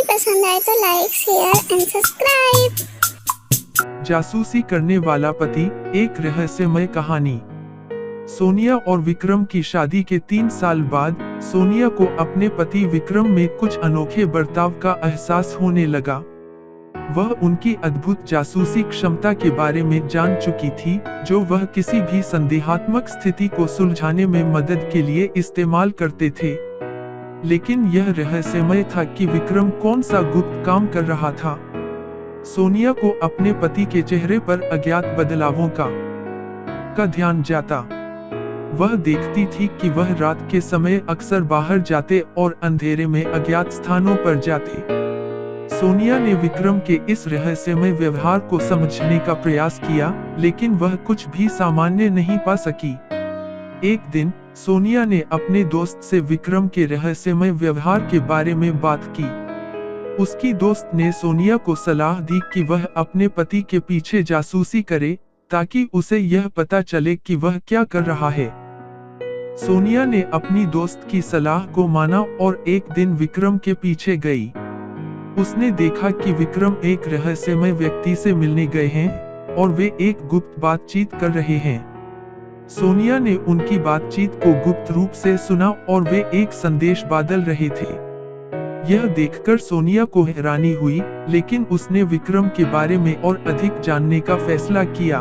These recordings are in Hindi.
पसंद आए तो लाइक, शेयर एंड सब्सक्राइब। जासूसी करने वाला पति, एक रहस्यमय कहानी। सोनिया और विक्रम की शादी के 3 साल बाद सोनिया को अपने पति विक्रम में कुछ अनोखे बर्ताव का एहसास होने लगा। वह उनकी अद्भुत जासूसी क्षमता के बारे में जान चुकी थी, जो वह किसी भी संदेहात्मक स्थिति को सुलझाने में मदद के लिए इस्तेमाल करते थे। लेकिन यह रहस्यमय था कि विक्रम कौन सा गुप्त काम कर रहा था। सोनिया को अपने पति के चेहरे पर अज्ञात बदलावों का ध्यान जाता। वह देखती थी कि वह रात के समय अक्सर बाहर जाते और अंधेरे में अज्ञात स्थानों पर जाते। सोनिया ने विक्रम के इस रहस्यमय व्यवहार को समझने का प्रयास किया, लेकिन वह कुछ भी सामान्य नहीं पा सकी। एक दिन सोनिया ने अपने दोस्त से विक्रम के रहस्यमय व्यवहार के बारे में बात की। उसकी दोस्त ने सोनिया को सलाह दी कि वह अपने पति के पीछे जासूसी करे, ताकि उसे यह पता चले कि वह क्या कर रहा है। सोनिया ने अपनी दोस्त की सलाह को माना और एक दिन विक्रम के पीछे गई। उसने देखा कि विक्रम एक रहस्यमय व्यक्ति से मिलने गए हैं और वे एक गुप्त बातचीत कर रहे हैं। सोनिया ने उनकी बातचीत को गुप्त रूप से सुना और वे एक संदेश बादल रहे थे। यह देखकर सोनिया को हैरानी हुई, लेकिन उसने विक्रम के बारे में और अधिक जानने का फैसला किया।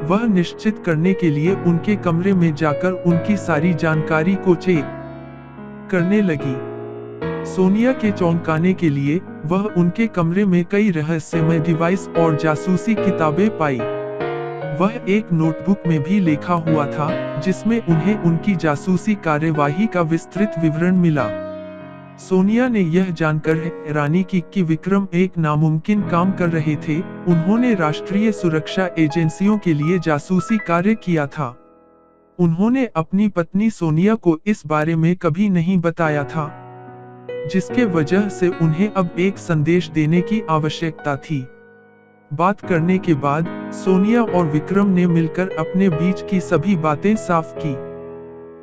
वह निश्चित करने के लिए उनके कमरे में जाकर उनकी सारी जानकारी को चेक करने लगी। सोनिया के चौंकाने के लिए वह उनके कमरे में कई रहस्यमय डिवाइस और जासूसी किताबें पाई। वह एक नोटबुक में भी लिखा हुआ था, जिसमें उन्हें उनकी जासूसी कार्यवाही का विस्तृत विवरण मिला। सोनिया ने यह जानकर हैरानी की कि विक्रम एक नामुमकिन काम कर रहे थे। उन्होंने राष्ट्रीय सुरक्षा एजेंसियों के लिए जासूसी कार्य किया था। उन्होंने अपनी पत्नी सोनिया को इस बारे में कभी नहीं बताया था, जिसके वजह से उन्हें अब एक संदेश देने की आवश्यकता थी। बात करने के बाद सोनिया और विक्रम ने मिलकर अपने बीच की सभी बातें साफ की।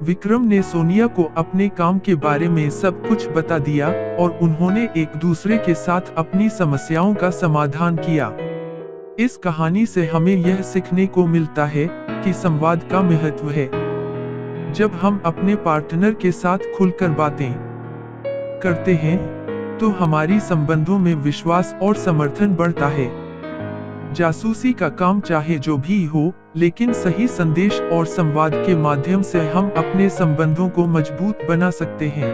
विक्रम ने सोनिया को अपने काम के बारे में सब कुछ बता दिया और उन्होंने एक दूसरे के साथ अपनी समस्याओं का समाधान किया। इस कहानी से हमें यह सीखने को मिलता है कि संवाद का महत्व है। जब हम अपने पार्टनर के साथ खुलकर बातें करते हैं, तो हमारी संबंधों में विश्वास और समर्थन बढ़ता है। जासूसी का काम चाहे जो भी हो, लेकिन सही संदेश और संवाद के माध्यम से हम अपने संबंधों को मजबूत बना सकते हैं।